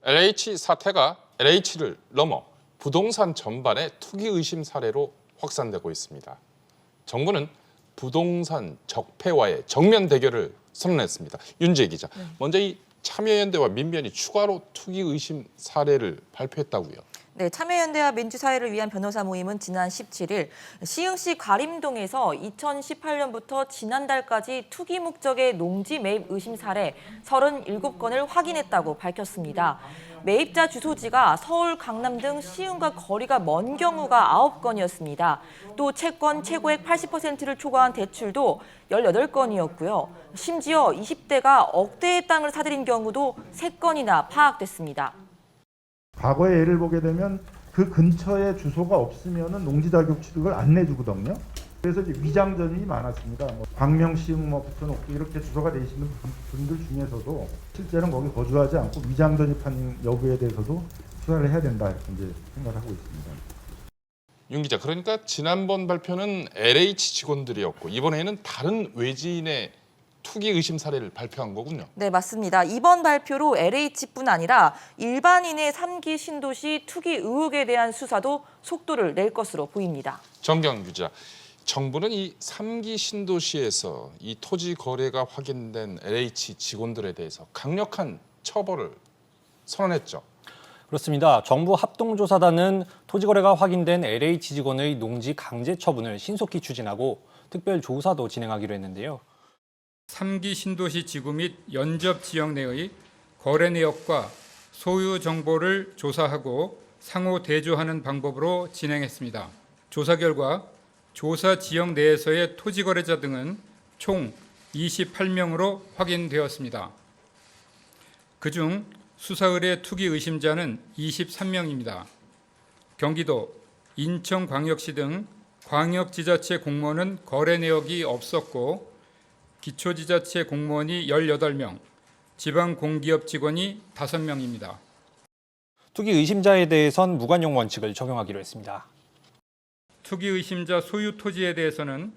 LH 사태가 LH를 넘어 부동산 전반의 투기 의심 사례로 확산되고 있습니다. 정부는 부동산 적폐와의 정면 대결을 선언했습니다. 윤지혜 기자, 먼저 이 참여연대와 민변이 추가로 투기 의심 사례를 발표했다고요. 네, 참여연대와 민주사회를 위한 변호사 모임은 지난 17일 시흥시 가림동에서 2018년부터 지난달까지 투기 목적의 농지 매입 의심 사례 37건을 확인했다고 밝혔습니다. 매입자 주소지가 서울, 강남 등 시흥과 거리가 먼 경우가 9건이었습니다. 또 채권 최고액 80%를 초과한 대출도 18건이었고요. 심지어 20대가 억대의 땅을 사들인 경우도 3건이나 파악됐습니다. 과거의 예를 보게 되면 그 근처에 주소가 없으면 농지 자격 취득을 안 내주거든요. 그래서 이제 위장전이 많았습니다. 광명, 시흥, 부천옥도 이렇게 주소가 돼 있는 분들 중에서도 실제로는 거기 거주하지 않고 위장 전입한 여부에 대해서도 수사를 해야 된다 이렇게 이제 생각을 하고 있습니다. 윤 기자, 그러니까 지난번 발표는 LH 직원들이었고 이번에는 다른 외지인의 투기 의심 사례를 발표한 거군요. 네, 맞습니다. 이번 발표로 LH뿐 아니라 일반인의 3기 신도시 투기 의혹에 대한 수사도 속도를 낼 것으로 보입니다. 정경 기자, 정부는 이 3기 신도시에서 이 토지 거래가 확인된 LH 직원들에 대해서 강력한 처벌을 선언했죠. 그렇습니다. 정부 합동조사단은 토지 거래가 확인된 LH 직원의 농지 강제 처분을 신속히 추진하고 특별 조사도 진행하기로 했는데요. 3기 신도시 지구 및 연접 지역 내의 거래 내역과 소유 정보를 조사하고 상호 대조하는 방법으로 진행했습니다. 조사 결과 조사 지역 내에서의 토지 거래자 등은 총 28명으로 확인되었습니다. 그중 수사 의뢰 투기 의심자는 23명입니다. 경기도, 인천광역시 등 광역지자체 공무원은 거래 내역이 없었고 기초지자체 공무원이 18명, 지방공기업 직원이 5명입니다. 투기 의심자에 대해선 무관용 원칙을 적용하기로 했습니다. 투기 의심자 소유 토지에 대해서는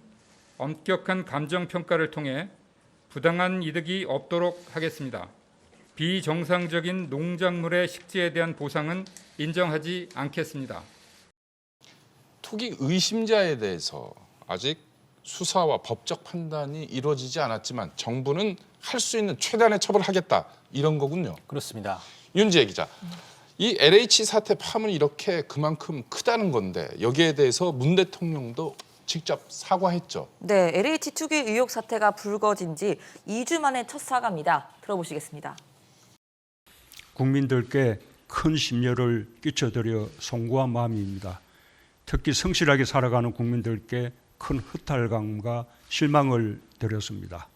엄격한 감정평가를 통해 부당한 이득이 없도록 하겠습니다. 비정상적인 농작물의 식재에 대한 보상은 인정하지 않겠습니다. 투기 의심자에 대해서 아직 수사와 법적 판단이 이루어지지 않았지만 정부는 할 수 있는 최대한의 처벌을 하겠다 이런 거군요. 그렇습니다. 윤지혜 기자, 이 LH 사태 파문이 이렇게 그만큼 크다는 건데 여기에 대해서 문 대통령도 직접 사과했죠. 네, LH 투기 의혹 사태가 불거진 지 2주 만에 첫 사과입니다. 들어보시겠습니다. 국민들께 큰 심려를 끼쳐드려 송구한 마음입니다. 특히 성실하게 살아가는 국민들께 큰 허탈감과 실망을 드렸습니다.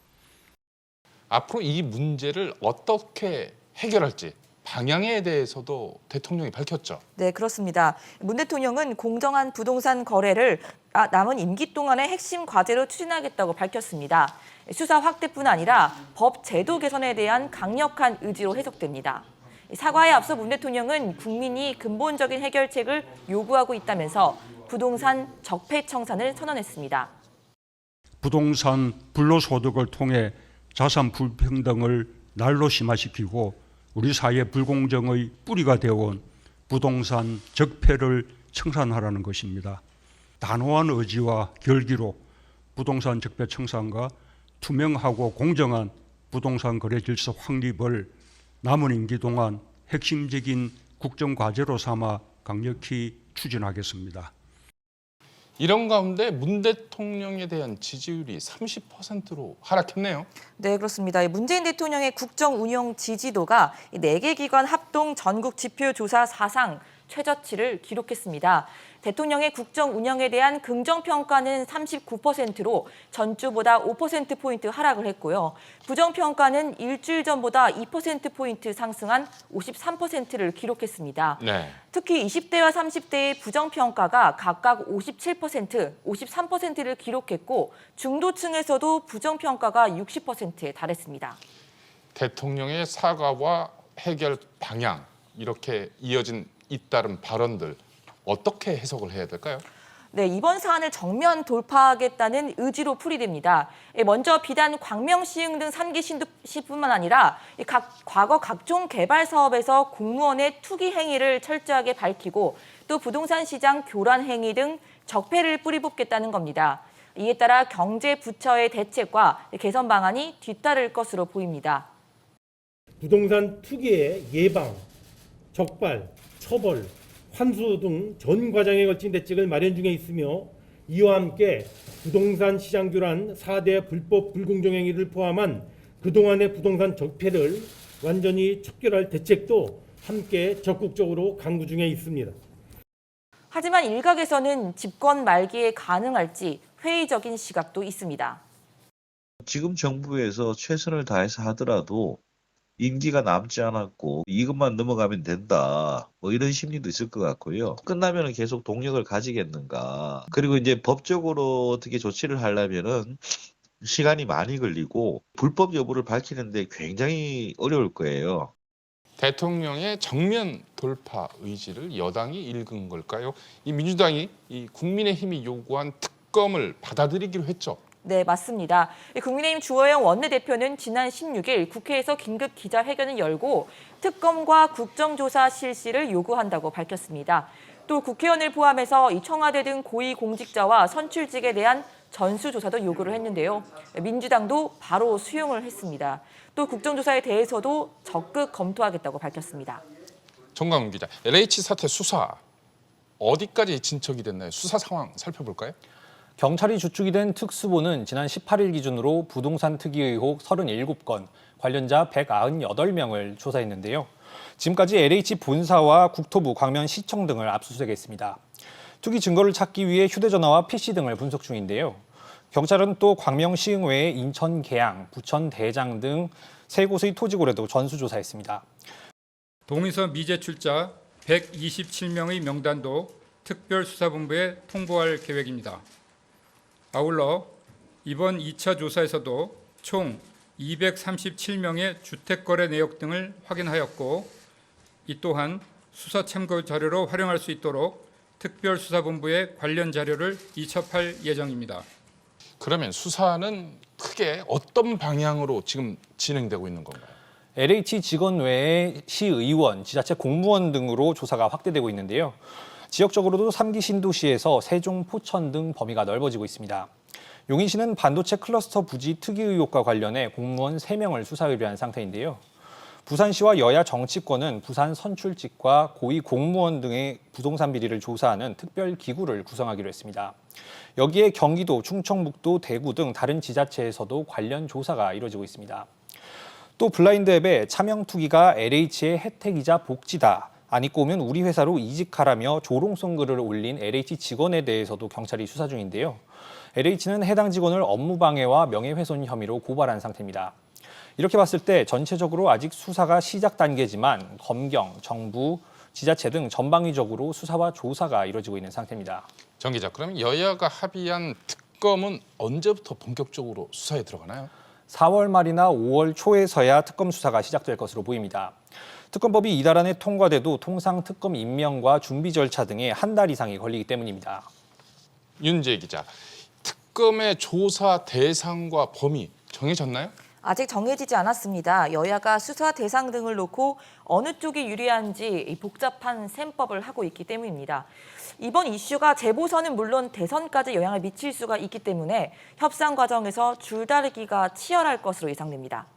앞으로 이 문제를 어떻게 해결할지 방향에 대해서도 대통령이 밝혔죠. 네, 그렇습니다. 문 대통령은 공정한 부동산 거래를 남은 임기 동안의 핵심 과제로 추진하겠다고 밝혔습니다. 수사 확대뿐 아니라 법 제도 개선에 대한 강력한 의지로 해석됩니다. 사과에 앞서 문 대통령은 국민이 근본적인 해결책을 요구하고 있다면서 부동산 적폐 청산을 선언했습니다. 부동산 불로소득을 통해 자산 불평등을 날로 심화시키고 우리 사회 불공정의 뿌리가 되어온 부동산 적폐를 청산하라는 것입니다. 단호한 의지와 결기로 부동산 적폐 청산과 투명하고 공정한 부동산 거래 질서 확립을 남은 임기 동안 핵심적인 국정과제로 삼아 강력히 추진하겠습니다. 이런 가운데 문 대통령에 대한 지지율이 30%로 하락했네요. 네, 그렇습니다. 문재인 대통령의 국정 운영 지지도가 4개 기관 합동 전국 지표 조사 사상 최저치를 기록했습니다. 대통령의 국정 운영에 대한 긍정평가는 39%로 전주보다 5%포인트 하락을 했고요. 부정평가는 일주일 전보다 2%포인트 상승한 53%를 기록했습니다. 네. 특히 20대와 30대의 부정평가가 각각 57%, 53%를 기록했고 중도층에서도 부정평가가 60%에 달했습니다. 대통령의 사과와 해결 방향 이렇게 이어진 잇따른 발언들 어떻게 해석을 해야 될까요? 네, 이번 사안을 정면 돌파하겠다는 의지로 풀이됩니다. 먼저 비단 광명시흥 등 3기 신도시뿐만 아니라 과거 각종 개발 사업에서 공무원의 투기 행위를 철저하게 밝히고 또 부동산 시장 교란 행위 등 적폐를 뿌리뽑겠다는 겁니다. 이에 따라 경제부처의 대책과 개선 방안이 뒤따를 것으로 보입니다. 부동산 투기의 예방, 적발, 처벌, 환수 등 전 과정에 걸친 대책을 마련 중에 있으며 이와 함께 부동산 시장 교란 4대 불법 불공정 행위를 포함한 그동안의 부동산 적폐를 완전히 척결할 대책도 함께 적극적으로 강구 중에 있습니다. 하지만 일각에서는 집권 말기에 가능할지 회의적인 시각도 있습니다. 지금 정부에서 최선을 다해서 하더라도 임기가 남지 않았고 이것만 넘어가면 된다. 뭐 이런 심리도 있을 것 같고요. 끝나면 계속 동력을 가지겠는가. 그리고 이제 법적으로 어떻게 조치를 하려면은 시간이 많이 걸리고 불법 여부를 밝히는데 굉장히 어려울 거예요. 대통령의 정면 돌파 의지를 여당이 읽은 걸까요? 이 민주당이 이 국민의힘이 요구한 특검을 받아들이기로 했죠. 네, 맞습니다. 국민의힘 주호영 원내대표는 지난 16일 국회에서 긴급 기자회견을 열고 특검과 국정조사 실시를 요구한다고 밝혔습니다. 또 국회의원을 포함해서 이 청와대 등 고위공직자와 선출직에 대한 전수조사도 요구를 했는데요. 민주당도 바로 수용을 했습니다. 또 국정조사에 대해서도 적극 검토하겠다고 밝혔습니다. 정광훈 기자, LH 사태 수사 어디까지 진척이 됐나요? 수사 상황 살펴볼까요? 경찰이 주축이 된 특수본은 지난 18일 기준으로 부동산 특이 의혹 37건, 관련자 198명을 조사했는데요. 지금까지 LH 본사와 국토부, 광명시청 등을 압수수색했습니다. 투기 증거를 찾기 위해 휴대전화와 PC 등을 분석 중인데요. 경찰은 또 광명시흥 외에 인천 계양, 부천 대장 등 3곳의 토지고래도 전수조사했습니다. 동의서 미제출자 127명의 명단도 특별수사본부에 통보할 계획입니다. 아울러 이번 2차 조사에서도 총 237명의 주택거래 내역 등을 확인하였고 이 또한 수사 참고 자료로 활용할 수 있도록 특별수사본부에 관련 자료를 이첩할 예정입니다. 그러면 수사는 크게 어떤 방향으로 지금 진행되고 있는 건가요? LH 직원 외에 시의원, 지자체 공무원 등으로 조사가 확대되고 있는데요. 지역적으로도 3기 신도시에서 세종, 포천 등 범위가 넓어지고 있습니다. 용인시는 반도체 클러스터 부지 특이 의혹과 관련해 공무원 3명을 수사 의뢰한 상태인데요. 부산시와 여야 정치권은 부산 선출직과 고위 공무원 등의 부동산 비리를 조사하는 특별기구를 구성하기로 했습니다. 여기에 경기도, 충청북도, 대구 등 다른 지자체에서도 관련 조사가 이루어지고 있습니다. 또 블라인드 앱에 차명 투기가 LH의 혜택이자 복지다. 안 입고 오면 우리 회사로 이직하라며 조롱성 글을 올린 LH 직원에 대해서도 경찰이 수사 중인데요. LH는 해당 직원을 업무방해와 명예훼손 혐의로 고발한 상태입니다. 이렇게 봤을 때 전체적으로 아직 수사가 시작 단계지만 검경, 정부, 지자체 등 전방위적으로 수사와 조사가 이루어지고 있는 상태입니다. 정 기자, 그럼 여야가 합의한 특검은 언제부터 본격적으로 수사에 들어가나요? 4월 말이나 5월 초에서야 특검 수사가 시작될 것으로 보입니다. 특검법이 이달 안에 통과돼도 통상 특검 임명과 준비 절차 등에 한 달 이상이 걸리기 때문입니다. 윤재 기자, 특검의 조사 대상과 범위 정해졌나요? 아직 정해지지 않았습니다. 여야가 수사 대상 등을 놓고 어느 쪽이 유리한지 복잡한 셈법을 하고 있기 때문입니다. 이번 이슈가 재보선은 물론 대선까지 영향을 미칠 수가 있기 때문에 협상 과정에서 줄다리기가 치열할 것으로 예상됩니다.